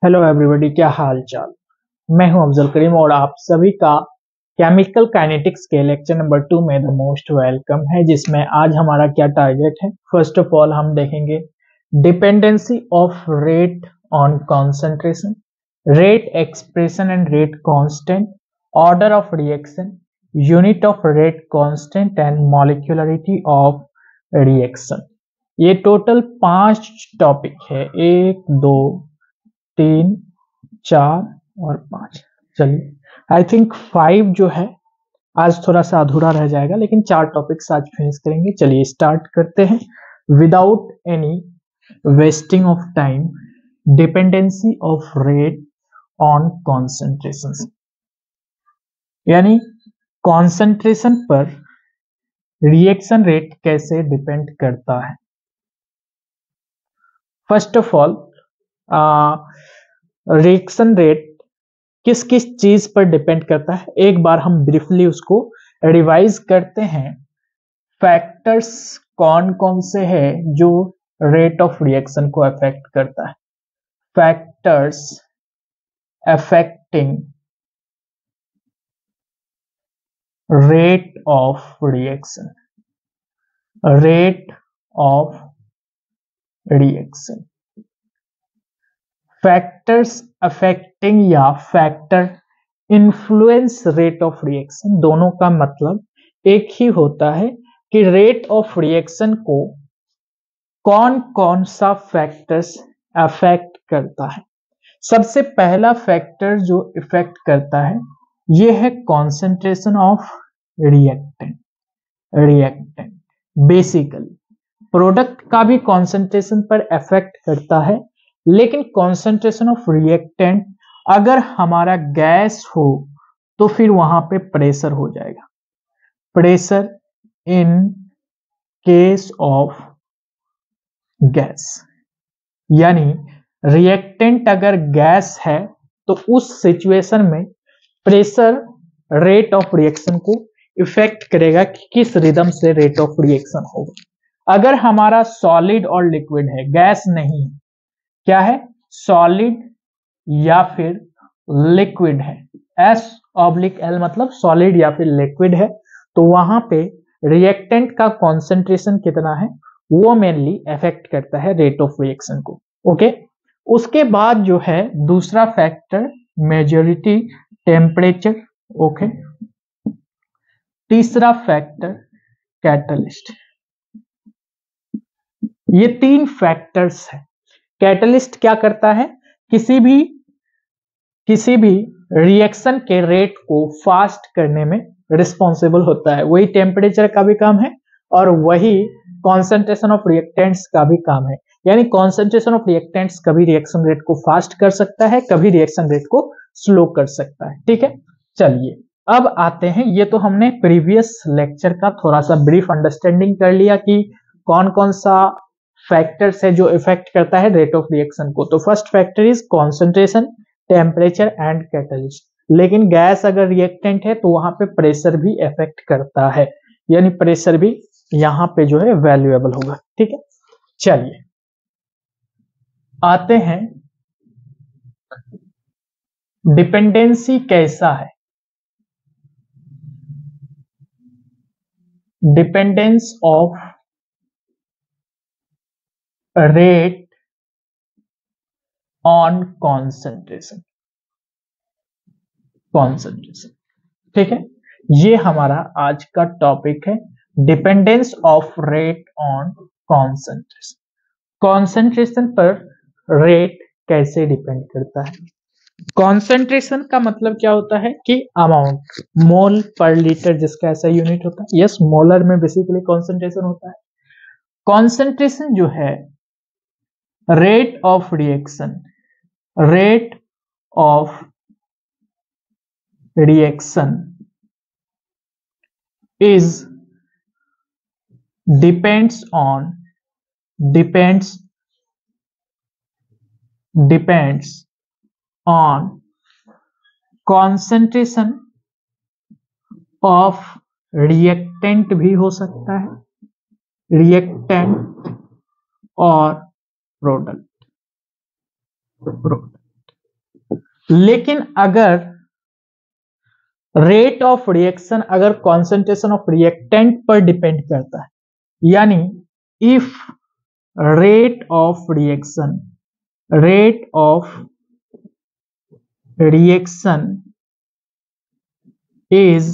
Hello everybody, क्या हाल चाल। मैं हूं अफजल करीम और आप सभी का केमिकल काइनेटिक्स के लेक्चर नंबर 2 में द मोस्ट वेलकम है, जिसमें आज हमारा क्या टारगेट है। फर्स्ट ऑफ ऑल हम देखेंगे dependency of rate on concentration, rate expression and rate constant, order of reaction, unit of rate constant and molecularity of reaction. ये टोटल 5 टॉपिक है, 1 2 3 4 और 5। चलिए, आई थिंक 5 जो है आज थोड़ा सा अधूरा रह जाएगा, लेकिन 4 टॉपिक्स आज फिनिश करेंगे। चलिए स्टार्ट करते हैं without any wasting of time. Dependency of rate on concentration, यानी कॉन्सेंट्रेशन पर रिएक्शन रेट कैसे डिपेंड करता है। First of all, reaction rate किस किस चीज पर डिपेंड करता है, एक बार हम ब्रीफली उसको रिवाइज करते हैं। फैक्टर्स कौन कौन से हैं जो रेट ऑफ रिएक्शन को अफेक्ट करता है। Factors affecting rate of reaction, rate of reaction. Factors affecting या factor influence rate of reaction, दोनों का मतलब एक ही होता है कि रेट ऑफ रिएक्शन को कौन कौन सा फैक्टर्स अफेक्ट करता है। सबसे पहला फैक्टर जो इफेक्ट करता है यह है concentration of reactant. Reactant basically product का भी कॉन्सेंट्रेशन पर इफेक्ट करता है, लेकिन कॉन्सेंट्रेशन ऑफ रिएक्टेंट अगर हमारा गैस हो तो फिर वहां पे प्रेशर हो जाएगा। Pressure in case of gas, यानी रिएक्टेंट अगर गैस है तो उस सिचुएशन में प्रेशर रेट ऑफ रिएक्शन को इफेक्ट करेगा कि किस रिदम से रेट ऑफ रिएक्शन होगा। अगर हमारा सॉलिड और लिक्विड है, गैस नहीं है, क्या है, सॉलिड या फिर लिक्विड है, S/L मतलब सॉलिड या फिर लिक्विड है, तो वहां पे रिएक्टेंट का कॉन्सेंट्रेशन कितना है वो मेनली अफेक्ट करता है रेट ऑफ रिएक्शन को। ओके, उसके बाद जो है दूसरा फैक्टर मेजॉरिटी टेम्परेचर। ओके, तीसरा फैक्टर कैटलिस्ट। ये 3 फैक्टर्स है। कैटलिस्ट क्या करता है, किसी भी रिएक्शन के रेट को फास्ट करने में रिस्पॉन्सिबल होता है। वही टेम्परेचर का भी काम है और वही कॉन्सेंट्रेशन ऑफ रिएक्टेंट्स का भी काम है। यानी कॉन्सेंट्रेशन ऑफ रिएक्टेंट्स कभी रिएक्शन रेट को फास्ट कर सकता है, कभी रिएक्शन रेट को स्लो कर सकता है। ठीक है, चलिए अब आते हैं, ये तो हमने प्रीवियस लेक्चर का थोड़ा सा ब्रीफ अंडरस्टैंडिंग कर लिया कि कौन कौन सा फैक्टर्स है जो इफेक्ट करता है रेट ऑफ रिएक्शन को। तो first factor is concentration, temperature and catalyst. लेकिन गैस अगर रिएक्टेंट है तो वहां पे प्रेशर भी इफेक्ट करता है, यानी प्रेशर भी यहां पे जो है वैल्यूएबल होगा। ठीक है, चलिए आते हैं डिपेंडेंसी कैसा है। Dependence of rate on concentration. Concentration, ठीक है, ये हमारा आज का टॉपिक है, dependence of rate on concentration. Concentration पर रेट कैसे डिपेंड करता है। कॉन्सेंट्रेशन का मतलब क्या होता है कि अमाउंट, मोल पर लीटर जिसका ऐसा यूनिट होता है। यस, मोलर में बेसिकली कॉन्सेंट्रेशन होता है। कॉन्सेंट्रेशन जो है rate of reaction, rate of reaction is depends on concentration of reactant भी हो सकता है, रिएक्टेंट और प्रोडक्ट। लेकिन अगर रेट ऑफ रिएक्शन अगर कॉन्सेंट्रेशन ऑफ रिएक्टेंट पर डिपेंड करता है, यानी if rate of reaction is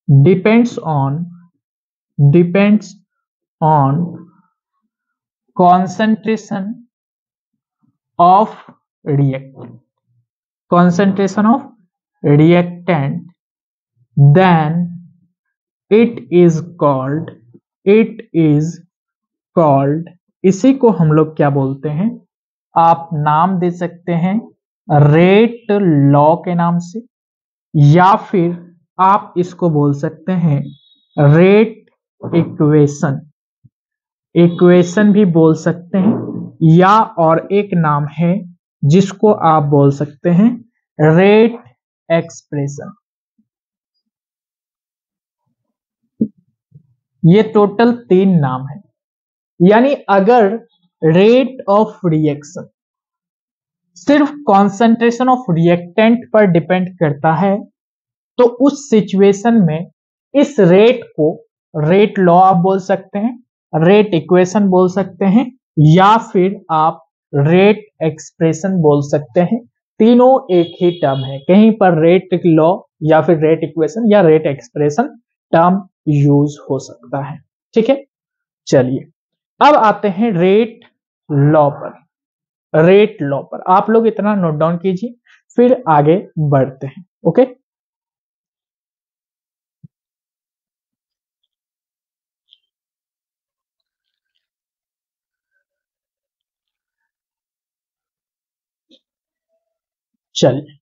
depends on concentration of reactant, then it is called इसी को हम लोग क्या बोलते हैं, आप नाम दे सकते हैं रेट लॉ के नाम से, या फिर आप इसको बोल सकते हैं रेट इक्वेशन भी बोल सकते हैं, या और एक नाम है जिसको आप बोल सकते हैं रेट एक्सप्रेशन। ये टोटल 3 नाम है। यानी अगर रेट ऑफ रिएक्शन सिर्फ कॉन्सेंट्रेशन ऑफ रिएक्टेंट पर डिपेंड करता है, तो उस सिचुएशन में इस रेट को रेट लॉ आप बोल सकते हैं, रेट इक्वेशन बोल सकते हैं, या फिर आप रेट एक्सप्रेशन बोल सकते हैं। तीनों एक ही टर्म है, कहीं पर रेट लॉ या फिर रेट इक्वेशन या रेट एक्सप्रेशन टर्म यूज हो सकता है। ठीक है, चलिए अब आते हैं रेट लॉ पर। आप लोग इतना नोट डाउन कीजिए, फिर आगे बढ़ते हैं। ओके, चलिए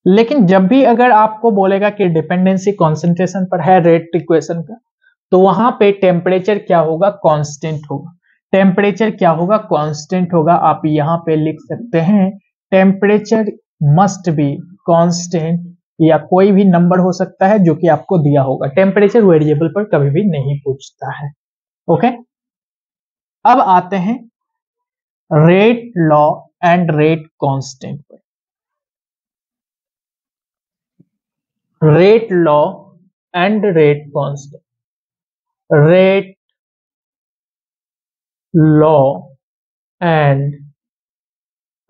लेकिन जब भी अगर आपको बोलेगा कि डिपेंडेंसी कॉन्सेंट्रेशन पर है रेट इक्वेशन का, तो वहां पे टेम्परेचर क्या होगा, कांस्टेंट होगा। टेम्परेचर क्या होगा, कांस्टेंट होगा। आप यहां पे लिख सकते हैं टेम्परेचर मस्ट बी कांस्टेंट, या कोई भी नंबर हो सकता है जो कि आपको दिया होगा। टेम्परेचर वेरिएबल पर कभी भी नहीं पूछता है। ओके, अब आते हैं rate law and rate constant पर। Rate law and rate constant. Rate law and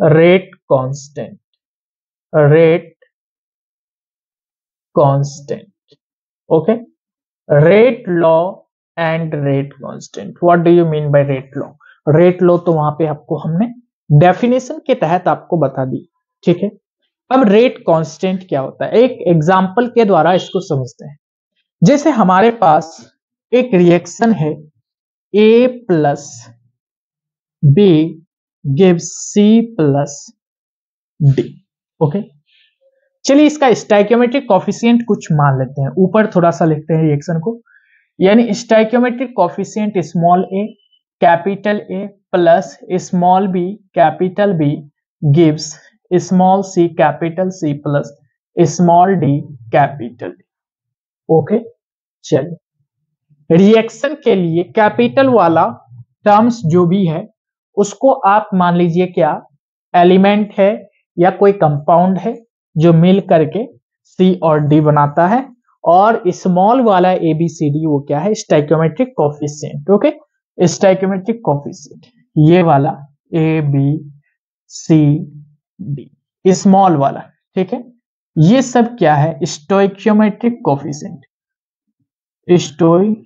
rate constant. Rate constant. Okay, rate law and rate constant. What do you mean by rate law? Rate law तो वहां पे आपको हमने definition के तहत आपको बता दी। ठीक है, अब रेट कांस्टेंट क्या होता है, एक एग्जांपल के द्वारा इसको समझते हैं। जैसे हमारे पास एक रिएक्शन है A plus B gives C plus D. Okay, चलिए इसका स्टाइकियोमेट्रिक कॉफिशिएंट कुछ मान लेते हैं। ऊपर थोड़ा सा लिखते हैं रिएक्शन को, यानी stoichiometric coefficient small a capital A plus small b capital B gives small c capital C plus small d capital D। Okay, चलिए रिएक्शन के लिए कैपिटल वाला टर्म्स जो भी है उसको आप मान लीजिए क्या एलिमेंट है या कोई कंपाउंड है जो मिल करके C और D बनाता है, और स्मॉल वाला ABCD वो क्या है, stoichiometric coefficient. Okay, stoichiometric coefficient ये वाला ABCD स्मॉल वाला। ठीक है, ये सब क्या है, stoichiometric coefficient. Stoichiometric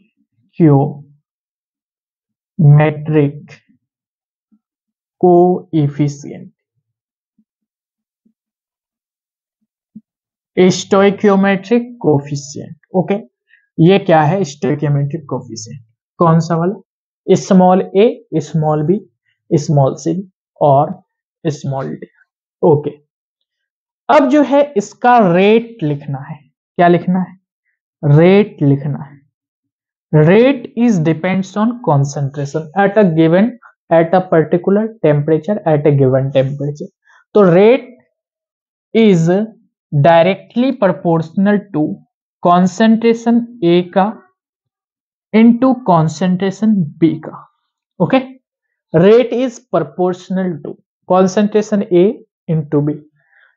coefficient. Stoichiometric coefficient. Okay, ये क्या है, स्टोइकियोमेट्रिक कोफिशिएंट। कौन सा वाला, small a small b small c और स्मॉल d। ओके, अब जो है इसका रेट लिखना है। क्या लिखना है, रेट लिखना है। Rate is depends on concentration at a particular temperature at a given temperature. तो rate is directly proportional to concentration A का इनटू कॉन्सेंट्रेशन B का। Okay, rate is proportional to concentration A into B,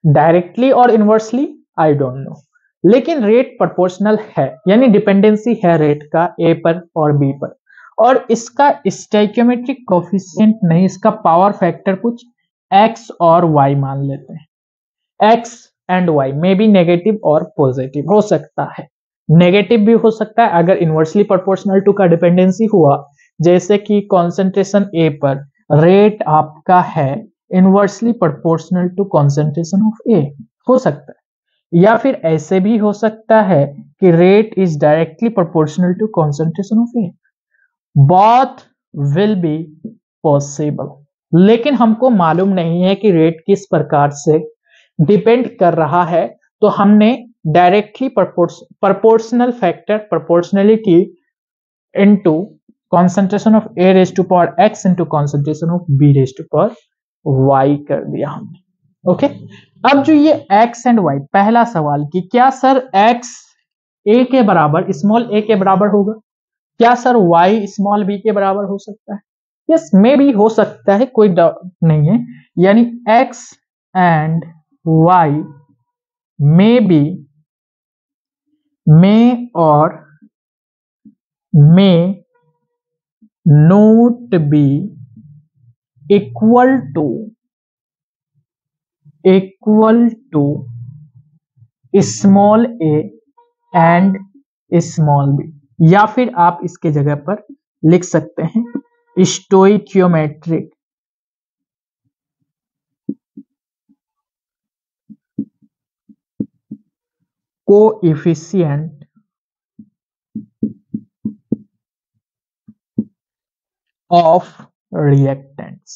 directly और inversely I don't know, लेकिन rate proportional है, यानी dependency है rate का ए पर और बी पर, और इसका स्टोइकियोमेट्रिक कोफिशिएंट नहीं, इसका पावर फैक्टर कुछ एक्स और वाई मान लेते हैं। एक्स एंड वाई में भी नेगेटिव और पॉजिटिव हो सकता है, नेगेटिव भी हो सकता है अगर इनवर्सली प्रोपोर्शनल टू का डिपेंडेंसी हुआ, जैसे कि कॉन्सेंट्रेशन ए पर रेट आपका है inversely proportional to concentration of A, हो सकता है। या फिर ऐसे भी हो सकता है कि rate is directly proportional to concentration of A, both will be possible, लेकिन हमको मालूम नहीं है कि रेट किस प्रकार से डिपेंड कर रहा है, तो हमने directly proportional factor proportionality into concentration of a raised to power x into concentration of b raised to power y कर दिया हमने। ओके, अब जो ये x एंड y, पहला सवाल कि क्या सर x a के बराबर स्मॉल a के बराबर होगा, क्या सर y स्मॉल b के बराबर हो सकता है? यस, मे भी हो सकता है, कोई डाउट नहीं है, यानी x एंड y may और may not be equal to small a and small b, या फिर आप इसके जगह पर लिख सकते हैं स्टोइकियोमेट्रिक कोएफिशिएंट of reactants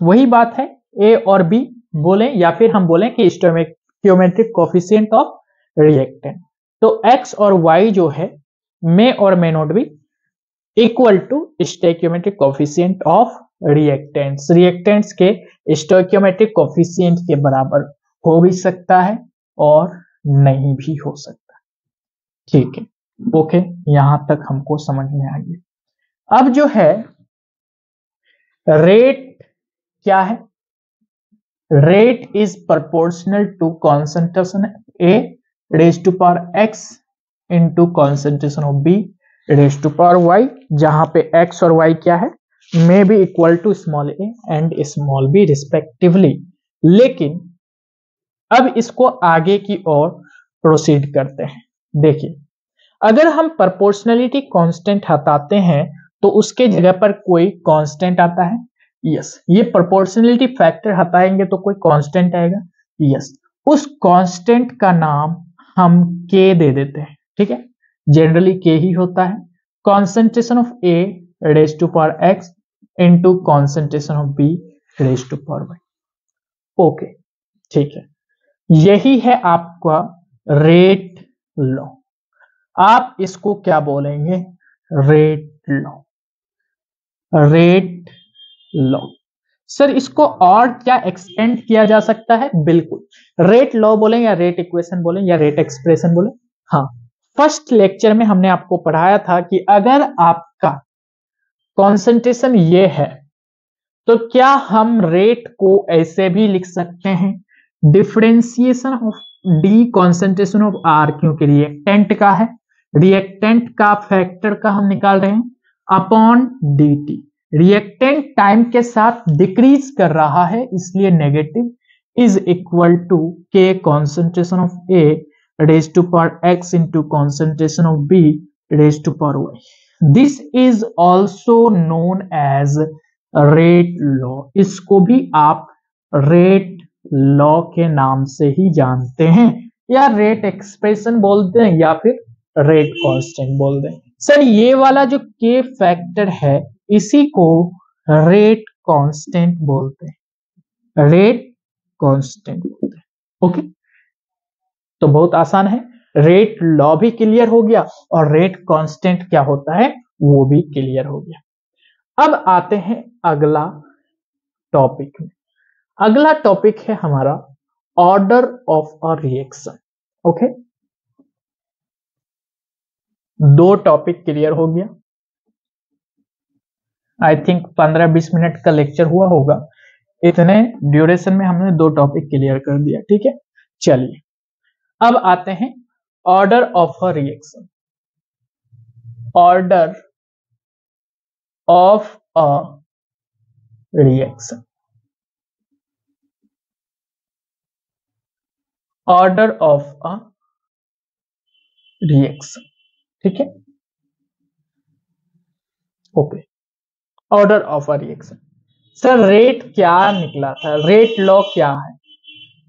वही बात है, ए और बी बोले या फिर हम बोले कि स्टोइकियोमेट्रिक कोएफिशिएंट ऑफ रिएक्टेंट। तो एक्स और वाई जो है मे और may not be equal to stoichiometric coefficient of reactants के स्टोइकियोमेट्रिक कोएफिशिएंट के बराबर हो भी सकता है और नहीं भी हो सकता। ठीक है, ओके, यहां तक हमको समझ में आ गया। अब जो है रेट क्या है, rate is proportional to concentration A raise to power x into concentration of B raise to power y, जहां पे एक्स और वाई क्या है, may be equal to small a and small b respectively. लेकिन अब इसको आगे की ओर प्रोसीड करते हैं। देखिए, अगर हम प्रोपोर्शनलिटी कांस्टेंट हटाते हैं तो उसके जगह पर कोई कांस्टेंट आता है। यस, ये प्रोपोर्शनलिटी फैक्टर हटाएंगे तो कोई कांस्टेंट आएगा। यस, उस कांस्टेंट का नाम हम के दे देते हैं। ठीक है, जनरली के ही होता है, concentration of A raise to power x into concentration of B raise to power y. Okay, ठीक है, यही है आपका रेट लॉ। आप इसको क्या बोलेंगे, रेट लॉ। सर इसको और क्या एक्सटेंड किया जा सकता है? बिल्कुल, रेट लॉ बोले या रेट इक्वेशन बोले या रेट एक्सप्रेशन बोले। हाँ, फर्स्ट लेक्चर में हमने आपको पढ़ाया था कि अगर आपका कॉन्सेंट्रेशन ये है तो क्या हम रेट को ऐसे भी लिख सकते हैं, differentiation of d concentration of R, क्योंकि रिएक्टेंट का है, रिएक्टेंट का फैक्टर का हम निकाल रहे हैं upon d t. Reactant time के साथ डिक्रीज कर रहा है इसलिए negative, is equal to k concentration of A raise to power x into concentration of B raise to power y. This is also known as rate law. इसको भी आप rate law के नाम से ही जानते हैं, या रेट एक्सप्रेशन बोलते हैं या फिर रेट कांस्टेंट बोलते हैं। सर ये वाला जो के फैक्टर है इसी को रेट कांस्टेंट बोलते हैं, रेट कांस्टेंट बोलते हैं। ओके, तो बहुत आसान है, रेट लॉ भी क्लियर हो गया और रेट कांस्टेंट क्या होता है वो भी क्लियर हो गया। अब आते हैं अगला टॉपिक में। अगला टॉपिक है हमारा order of a reaction. Okay, 2 topic clear हो गया। आई थिंक 15-20 मिनट का लेक्चर हुआ होगा, इतने ड्यूरेशन में हमने 2 टॉपिक क्लियर कर दिया। ठीक है, चलिए अब आते हैं order of a reaction. Order of a reaction, order of a reaction. ठीक है, okay, order of a reaction. Sir rate क्या निकला था, रेट लॉ क्या है?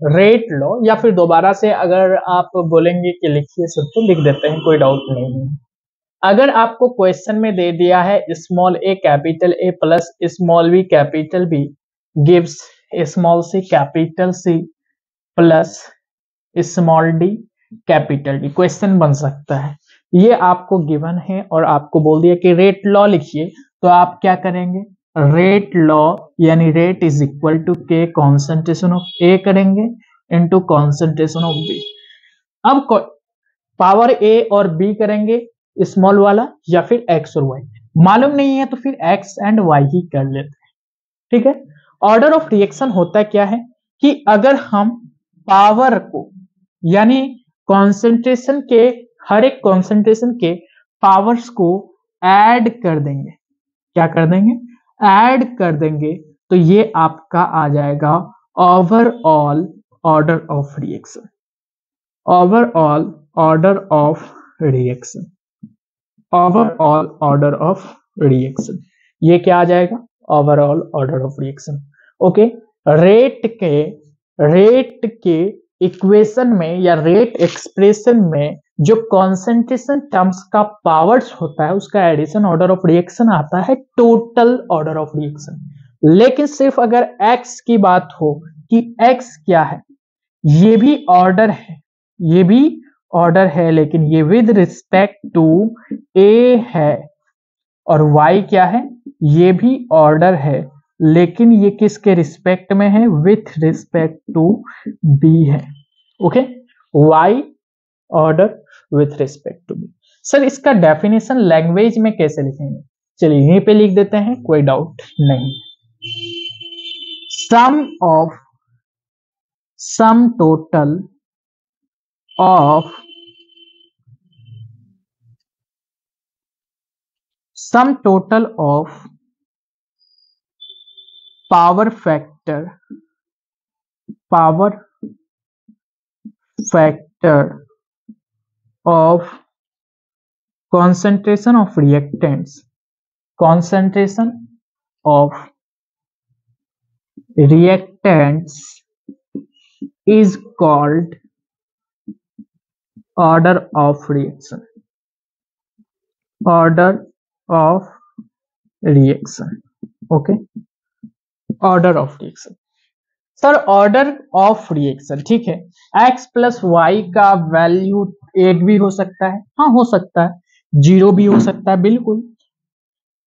रेट लॉ, या फिर दोबारा से अगर आप बोलेंगे कि लिखिए सर तो लिख देते हैं, कोई डाउट नहीं है। अगर आपको क्वेश्चन में दे दिया है small a capital A plus small b capital B gives small c capital C plus small d capital D, question बन सकता है। ये आपको गिवन है और आपको बोल दिया कि रेट लॉ लिखिए, तो आप क्या करेंगे? रेट लॉ यानी rate is equal to k concentration of ए करेंगे इनटू कॉन्सेंट्रेशन ऑफ बी। अब पावर ए और बी करेंगे स्मॉल वाला, या फिर एक्स और वाई, मालूम नहीं है तो फिर एक्स एंड वाई ही कर लेते हैं। ठीक है, ऑर्डर ऑफ रिएक्शन होता क्या है कि अगर हम पावर को यानी कॉन्सेंट्रेशन के, हर एक कॉन्सेंट्रेशन के पावर्स को ऐड कर देंगे, क्या कर देंगे? ऐड कर देंगे, तो ये आपका आ जाएगा overall order of reaction. Overall order of reaction, overall order of reaction, ये क्या आ जाएगा? Overall order of reaction. Okay, rate के इक्वेशन में या रेट एक्सप्रेशन में जो कॉन्सेंट्रेशन टर्म्स का पावर्स होता है उसका एडिशन ऑर्डर ऑफ रिएक्शन आता है टोटल ऑर्डर ऑफ रिएक्शन। लेकिन सिर्फ अगर एक्स की बात हो कि एक्स क्या है, ये भी ऑर्डर है, ये भी ऑर्डर है, लेकिन ये विद रिस्पेक्ट टू ए है, और वाई क्या है? ये भी ऑर्डर है, लेकिन ये किसके रिस्पेक्ट में है? विथ रिस्पेक्ट टू बी है। Okay, y order with respect to B. Sir इसका डेफिनेशन लैंग्वेज में कैसे लिखेंगे? चलिए यहीं पे लिख देते हैं, कोई डाउट नहीं। Sum total of power factor of concentration of reactants is called order of reaction. Order of reaction. Okay, order of reaction. Sir order of reaction, ठीक है, x प्लस वाई का वैल्यू 8 भी हो सकता है, हाँ हो सकता है, 0 भी हो सकता है, बिल्कुल,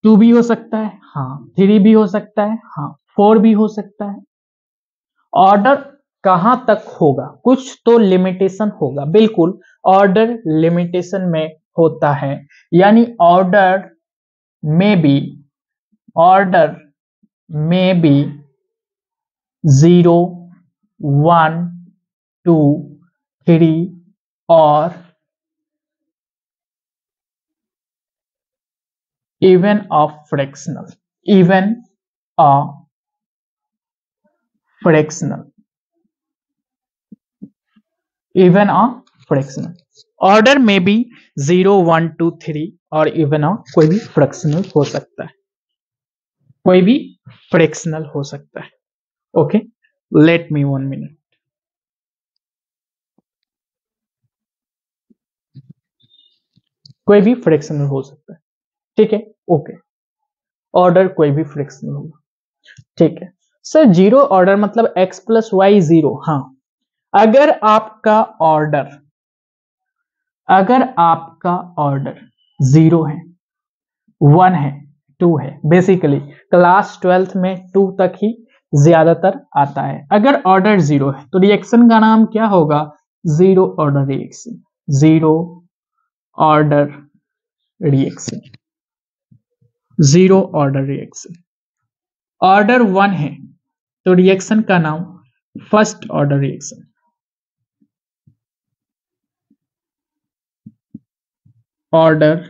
2 भी हो सकता है, हाँ 3 भी हो सकता है, हाँ 4 भी हो सकता है। ऑर्डर कहां तक होगा? कुछ तो लिमिटेशन होगा, बिल्कुल ऑर्डर लिमिटेशन में होता है, यानी ऑर्डर में बी 0, 1, 2, 3 और even a fractional, ऑर्डर में भी 0, 1, 2, 3 और इवन कोई भी फ्रैक्शनल हो सकता है, कोई भी फ्रैक्शनल हो सकता है। Okay, let me 1 minute. कोई भी फ्रैक्शनल हो सकता है, ठीक है, ओके, ऑर्डर कोई भी फ्रैक्शनल होगा, ठीक है। सर 0 ऑर्डर मतलब x प्लस वाई 0, हाँ अगर आपका ऑर्डर 0 है, 1 है, 2 है, बेसिकली क्लास 12th में 2 तक ही ज्यादातर आता है। अगर ऑर्डर 0 है तो रिएक्शन का नाम क्या होगा? 0 order reaction, 0 order reaction, zero order reaction. Order 1 है तो रिएक्शन का नाम first order reaction. Order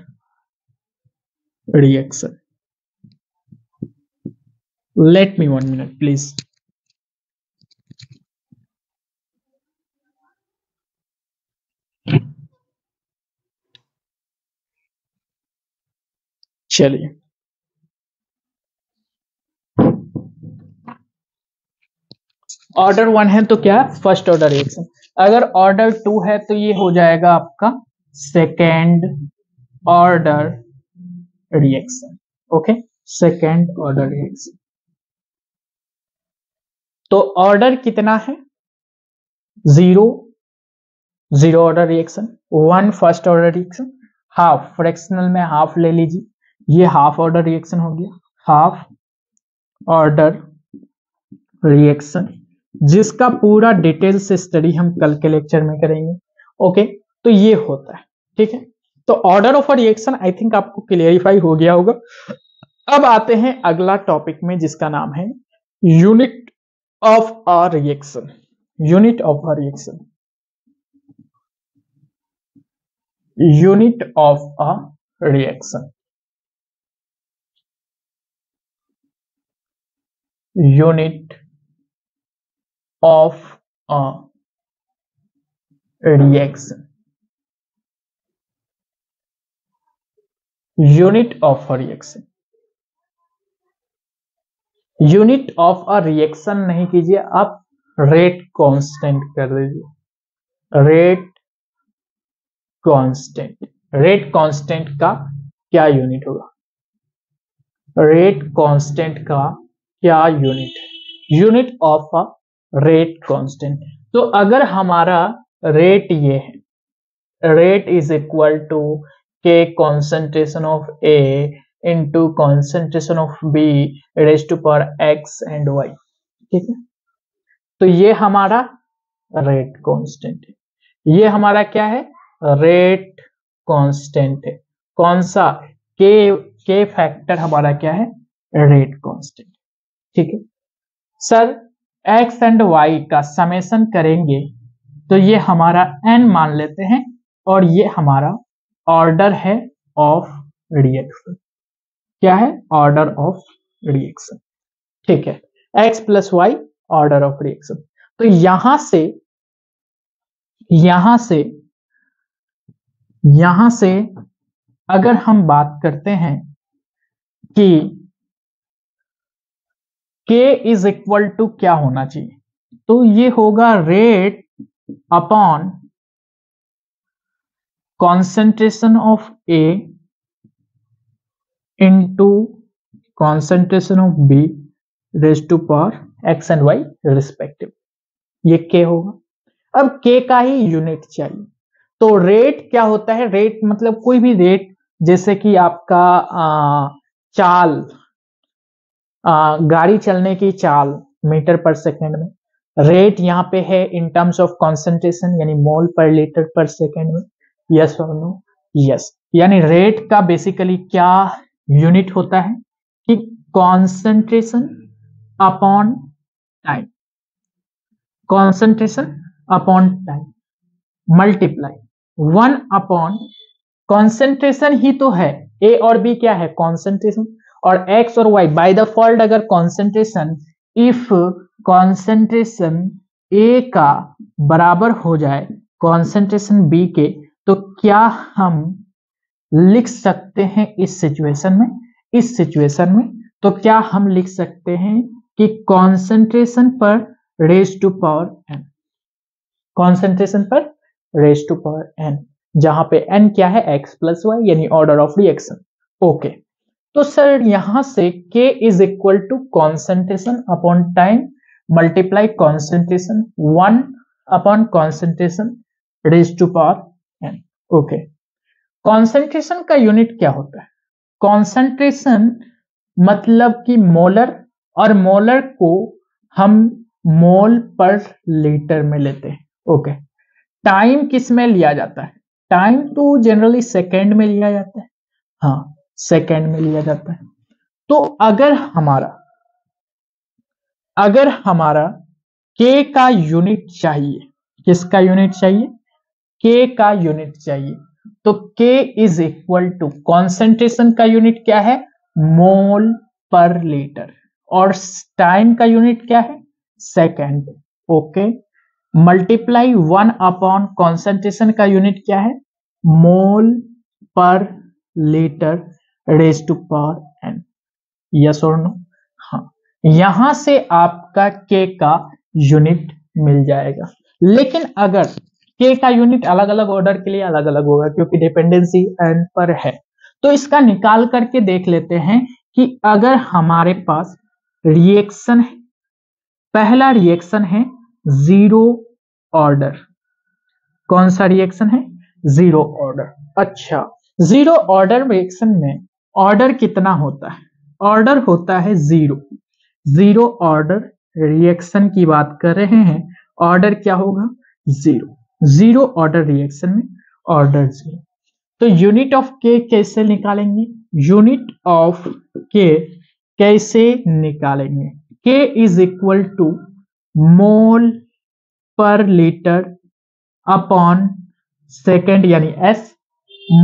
reaction. Let me 1 minute please. चलिए, ऑर्डर 1 है तो क्या, फर्स्ट ऑर्डर रिएक्शन। अगर ऑर्डर 2 है तो ये हो जाएगा आपका second order reaction. Okay, second order reaction. तो ऑर्डर कितना है, zero, zero order reaction. 1 first order reaction, half fractional में हाफ ले लीजिए, ये हाफ ऑर्डर रिएक्शन हो गया, हाफ ऑर्डर रिएक्शन, जिसका पूरा डिटेल से स्टडी हम कल के लेक्चर में करेंगे। ओके, तो ये होता है, ठीक है। तो order of a reaction I think आपको क्लियरिफाई हो गया होगा। अब आते हैं अगला टॉपिक में, जिसका नाम है unit of a reaction. Unit of a reaction, unit of a reaction, unit of a reaction, unit of a reaction. Unit of a reaction नहीं कीजिए आप, रेट कांस्टेंट कर दीजिए, रेट कांस्टेंट। रेट कांस्टेंट का क्या यूनिट होगा, rate constant का क्या यूनिट है, unit of a rate constant. तो अगर हमारा रेट ये है, rate is equal to k concentration of A into concentration of B raise to power x and y, ठीक है। तो ये हमारा रेट कांस्टेंट है, ये हमारा क्या है, रेट कांस्टेंट है। कौन सा, के फैक्टर हमारा क्या है, रेट कांस्टेंट, ठीक है। सर एक्स एंड वाई का समेशन करेंगे तो ये हमारा एन मान लेते हैं, और ये हमारा ऑर्डर है ऑफ रिएक्शन। क्या है, ऑर्डर ऑफ रिएक्शन, ठीक है। X plus y order of reaction. तो यहां से यहां से यहां से अगर हम बात करते हैं कि K इज इक्वल टू क्या होना चाहिए, तो ये होगा rate upon concentration of A into concentration of B raise to power x and y respective, ये K होगा। अब K का ही यूनिट चाहिए, तो रेट क्या होता है, रेट मतलब कोई भी रेट, जैसे कि आपका चाल, गाड़ी चलने की चाल मीटर पर सेकेंड में, रेट यहाँ पे है इन टर्म्स ऑफ कॉन्सेंट्रेशन यानी मोल पर लीटर पर सेकेंड में, यस और नो, यस। यानी रेट का बेसिकली क्या यूनिट होता है कि concentration upon time, concentration upon time multiply 1 upon concentration ही तो है, ए और बी क्या है, कॉन्सेंट्रेशन, और एक्स और वाई बाय द फॉल्ट अगर कॉन्सेंट्रेशन, इफ कॉन्सेंट्रेशन ए का बराबर हो जाए कॉन्सेंट्रेशन बी के, तो क्या हम लिख सकते हैं इस सिचुएशन में, इस सिचुएशन में तो क्या हम लिख सकते हैं कि कॉन्सेंट्रेशन पर raise to power n, concentration पर रेज टू पावर एन, जहां पे n क्या है, x प्लस वाई यानी ऑर्डर ऑफ रिएक्शन। ओके, तो सर यहां से k is equal to concentration upon time multiply concentration 1 upon concentration raise to power n। Okay, concentration का यूनिट क्या होता है, कॉन्सेंट्रेशन मतलब कि मोलर, और मोलर को हम मोल पर लीटर में लेते हैं। ओके, टाइम किस में लिया जाता है, टाइम तो जनरली सेकेंड में लिया जाता है, हाँ, सेकेंड में लिया जाता है। तो अगर हमारा के का यूनिट चाहिए, किसका यूनिट चाहिए? के का यूनिट चाहिए। तो के इज इक्वल टू कॉन्सेंट्रेशन का यूनिट क्या है? Mole per litre. और टाइम का यूनिट क्या है? Second. Okay, multiply 1 upon concentration का यूनिट क्या है? Mole per litre raise to power n. Yes और नो? हाँ, यहां से आपका के का यूनिट मिल जाएगा। लेकिन अगर के का यूनिट अलग अलग ऑर्डर के लिए अलग अलग होगा, क्योंकि डिपेंडेंसी एन पर है, तो इसका निकाल करके देख लेते हैं कि अगर हमारे पास रिएक्शन है, पहला रिएक्शन है जीरो ऑर्डर। कौन सा रिएक्शन है? Zero order. अच्छा, जीरो ऑर्डर रिएक्शन में ऑर्डर कितना होता है? ऑर्डर होता है जीरो। जीरो ऑर्डर रिएक्शन की बात कर रहे हैं, ऑर्डर क्या होगा? जीरो। जीरो ऑर्डर रिएक्शन में ऑर्डर जीरो। तो यूनिट ऑफ के कैसे निकालेंगे? यूनिट ऑफ के कैसे निकालेंगे? के is equal to mole per litre upon second यानी s,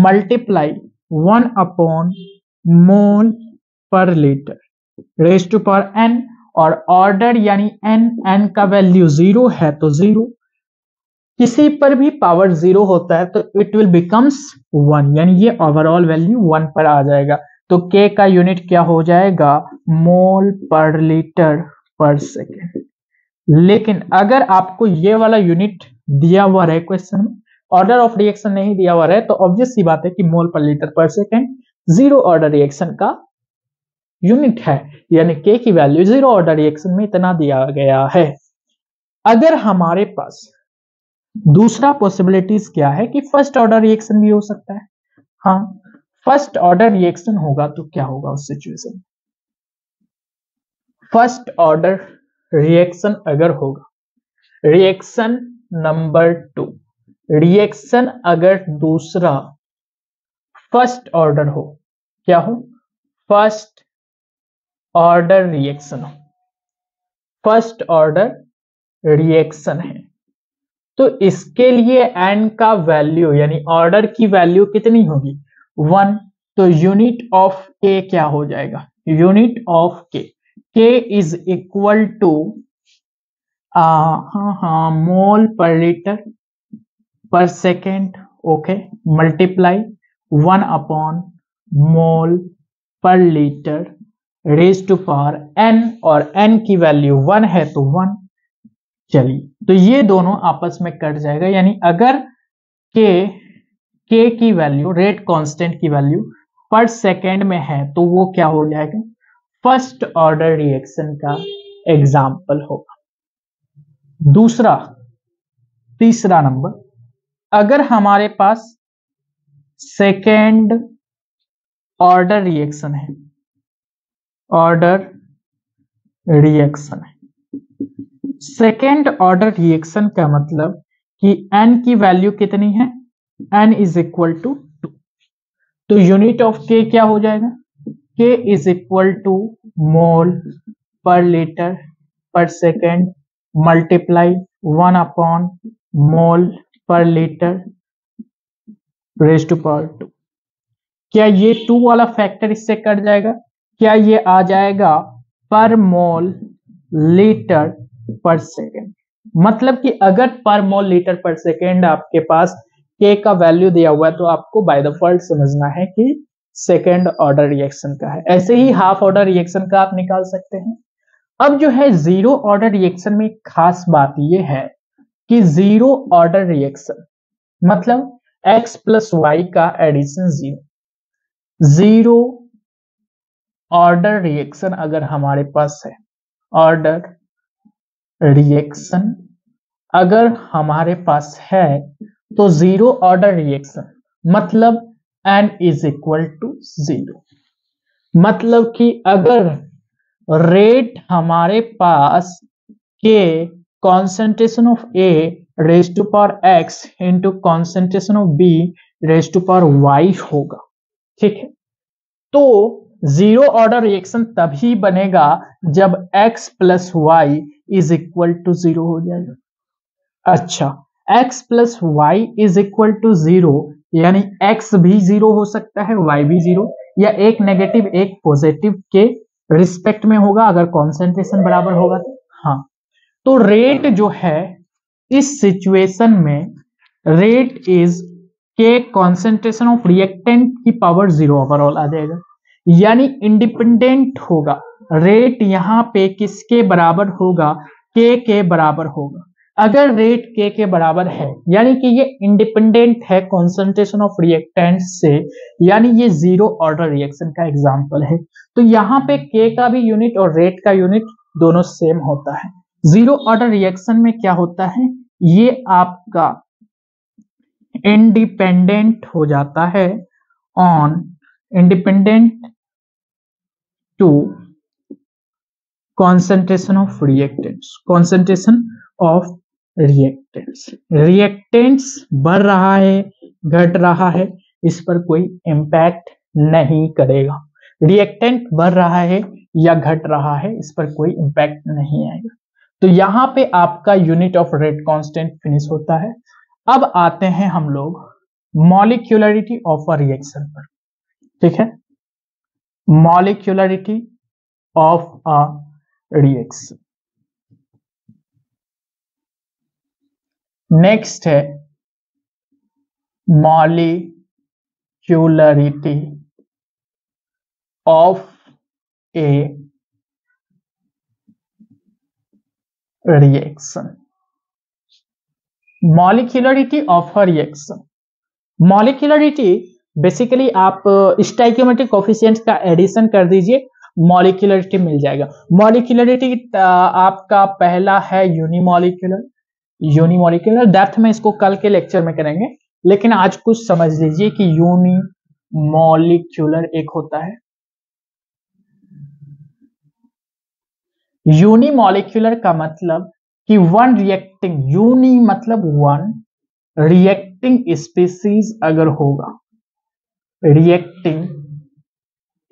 multiply 1 upon mole per litre raise to power N. और ऑर्डर यानी एन, एन का वैल्यू जीरो है तो जीरो, किसी पर भी पावर जीरो होता है तो इट विल बिकम्स वन, यानी ये ओवरऑल वैल्यू वन पर आ जाएगा। तो के का यूनिट क्या हो जाएगा? मोल पर लीटर पर सेकेंड। लेकिन अगर आपको ये वाला यूनिट दिया हुआ रहे क्वेश्चन में, ऑर्डर ऑफ रिएक्शन नहीं दिया हुआ रहे, तो ऑब्वियस सी बात है कि मोल per litre per second zero order reaction का यूनिट है, यानी के की वैल्यू जीरो ऑर्डर रिएक्शन में इतना दिया गया है। अगर हमारे पास दूसरा पॉसिबिलिटीज क्या है कि फर्स्ट ऑर्डर रिएक्शन भी हो सकता है। हाँ, फर्स्ट ऑर्डर रिएक्शन होगा तो क्या होगा उस सिचुएशन में? फर्स्ट ऑर्डर रिएक्शन अगर होगा, रिएक्शन नंबर 2, रिएक्शन अगर दूसरा फर्स्ट ऑर्डर हो, क्या हो? फर्स्ट ऑर्डर रिएक्शन हो। फर्स्ट ऑर्डर रिएक्शन है तो इसके लिए एन का वैल्यू यानी ऑर्डर की वैल्यू कितनी होगी? 1। तो यूनिट ऑफ के क्या हो जाएगा? Unit of K is equal to mole per litre per second. Okay, multiply 1 upon mole per litre raise to power N, और एन की वैल्यू 1 है तो 1। चलिए, तो ये दोनों आपस में कट जाएगा, यानी अगर के की वैल्यू, रेट कांस्टेंट की वैल्यू पर सेकेंड में है तो वो क्या हो जाएगा? फर्स्ट ऑर्डर रिएक्शन का एग्जाम्पल होगा। दूसरा, तीसरा नंबर, अगर हमारे पास सेकेंड ऑर्डर रिएक्शन है, ऑर्डर रिएक्शन है, सेकेंड ऑर्डर रिएक्शन का मतलब कि एन की वैल्यू कितनी है? N is equal to 2। तो यूनिट ऑफ के क्या हो जाएगा? के is equal to mole per litre per second multiply 1 upon mole per litre raise to power 2। क्या ये 2 वाला फैक्टर इससे कट जाएगा? क्या ये आ जाएगा पर मोल लीटर पर सेकेंड? मतलब कि अगर पर मोल लीटर पर सेकेंड आपके पास के का वैल्यू दिया हुआ है तो आपको बाय डिफॉल्ट समझना है कि सेकेंड ऑर्डर रिएक्शन का है। ऐसे ही हाफ ऑर्डर रिएक्शन का आप निकाल सकते हैं। अब जो है जीरो ऑर्डर रिएक्शन में खास बात यह है कि जीरो ऑर्डर रिएक्शन मतलब x प्लस वाई का addition zero. Zero order reaction अगर हमारे पास है, ऑर्डर रिएक्शन अगर हमारे पास है तो जीरो ऑर्डर रिएक्शन मतलब n is equal to zero. मतलब कि अगर रेट हमारे पास k concentration of A raise to power x into concentration of B raise to power y होगा, ठीक है, तो जीरो ऑर्डर रिएक्शन तभी बनेगा जब x plus y is equal to zero हो जाएगा। अच्छा, x plus y is equal to zero यानी x भी जीरो हो सकता है, y भी जीरो, या एक नेगेटिव एक पॉजिटिव के रिस्पेक्ट में होगा अगर कॉन्सेंट्रेशन बराबर होगा तो। हाँ, तो रेट जो है इस सिचुएशन में रेट इज के कॉन्सेंट्रेशन ऑफ रिएक्टेंट की पावर जीरो ओवरऑल आ जाएगा, यानी इंडिपेंडेंट होगा। रेट यहां पे किसके बराबर होगा? के बराबर होगा। अगर रेट के बराबर है यानी कि ये इंडिपेंडेंट है कॉन्सेंट्रेशन ऑफ रिएक्टेंट से, यानी ये जीरो ऑर्डर रिएक्शन का एग्जांपल है। तो यहाँ पे के का भी यूनिट और रेट का यूनिट दोनों सेम होता है। जीरो ऑर्डर रिएक्शन में क्या होता है, ये आपका इंडिपेंडेंट हो जाता है on independent to concentration of reactants, concentration of reactants, reactants बढ़ रहा है घट रहा है इस पर कोई इम्पैक्ट नहीं करेगा। रिएक्टेंट बढ़ रहा है या घट रहा है इस पर कोई इम्पैक्ट नहीं आएगा। तो यहां पे आपका unit of rate constant finish होता है। अब आते हैं हम लोग मॉलिक्यूलरिटी ऑफ अ रिएक्शन पर, ठीक है, molecularity of a reaction. Next है molecularity of a reaction. Molecularity of a reaction, molecularity basically आप स्टोइकियोमेट्रिक कोफिशिएंट का एडिशन कर दीजिए, मॉलिक्यूलरिटी मिल जाएगा। मॉलिक्यूलरिटी आपका पहला है यूनिमॉलिक्यूलर, यूनिमॉलिक्यूलर डेप्थ में इसको कल के लेक्चर में करेंगे, लेकिन आज कुछ समझ लीजिए कि यूनिमॉलिक्यूलर एक होता है। यूनिमॉलिक्यूलर का मतलब कि वन रिएक्टिंग, यूनि मतलब वन, रिएक्टिंग स्पीसीज अगर होगा, रिएक्टिंग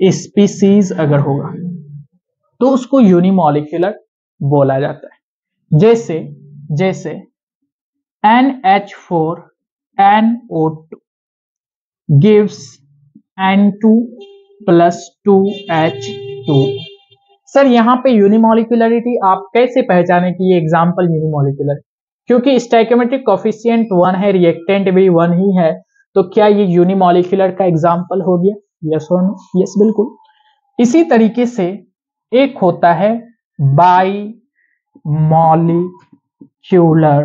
स्पीसीज अगर होगा तो उसको यूनिमॉलिक्यूलर बोला जाता है। जैसे NH4NO2 gives N2 plus 2H2। Sir यहाँ पे यूनिमॉलिक्यूलरिटी आप कैसे पहचाने कि ये एग्जाम्पल यूनिमॉलिक्यूलर? क्योंकि स्टोइकियोमेट्रिक कोफिशिएंट 1 है, रिएक्टेंट भी 1 ही है, तो क्या ये यूनिमॉलिक्यूलर का एग्जाम्पल हो गया? यस और नो? यस बिल्कुल। इसी तरीके से एक होता है बाई मॉलिक्यूलर।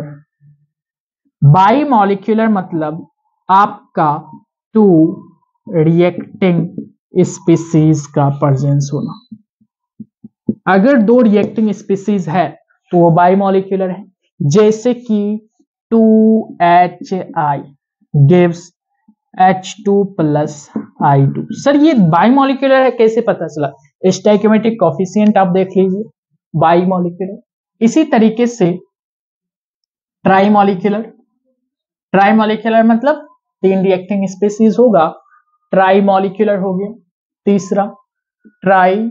बाई मॉलिक्यूलर मतलब आपका टू रिएक्टिंग स्पीसीज का प्रेजेंस होना। अगर दो रिएक्टिंग स्पीसीज है तो वो बाई मॉलिक्यूलर है, जैसे कि 2HI gives H2 plus I2। Sir ये बाई मॉलिक्यूलर है कैसे पता चला? स्टोइकियोमेट्रिक कोफिशिएंट आप देख लीजिए, बाई मॉलिक्यूलर। इसी तरीके से ट्राई मॉलिक्यूलर, ट्राई मॉलिक्यूलर मतलब 3 रिएक्टिंग स्पीसीज होगा, ट्राई मॉलिक्यूलर हो गया। तीसरा ट्राई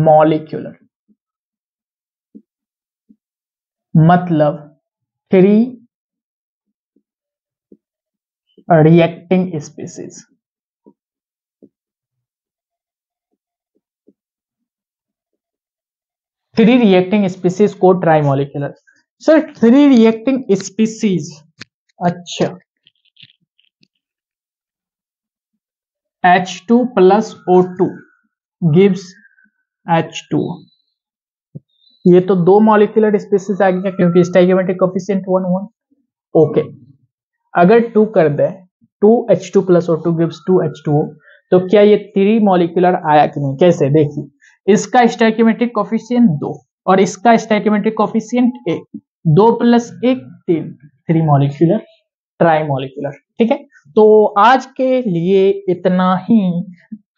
मॉलिक्यूलर मतलब 3 reacting species. Three reacting species को trimolecular. Sir 3 reacting species, अच्छा H2 plus O2 gives H2, ये तो 2 मॉलिक्यूलर स्पीसीज आ गया क्योंकि स्टोइकियोमेट्रिक कोफिशिएंट 1 1। ओके, अगर 2 कर दे 2H2 plus O2 gives 2H2O, तो क्या ये 3 मॉलिक्यूलर आया कि नहीं? कैसे? देखिए, इसका स्टोइकियोमेट्रिक कोफिशिएंट 2 और इसका stoichiometric coefficient 1, 2 + 1 3, 3 molecular, try molecular. ठीक है, तो आज के लिए इतना ही,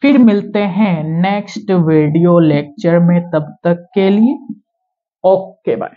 फिर मिलते हैं नेक्स्ट वीडियो लेक्चर में, तब तक के लिए ओके बाय।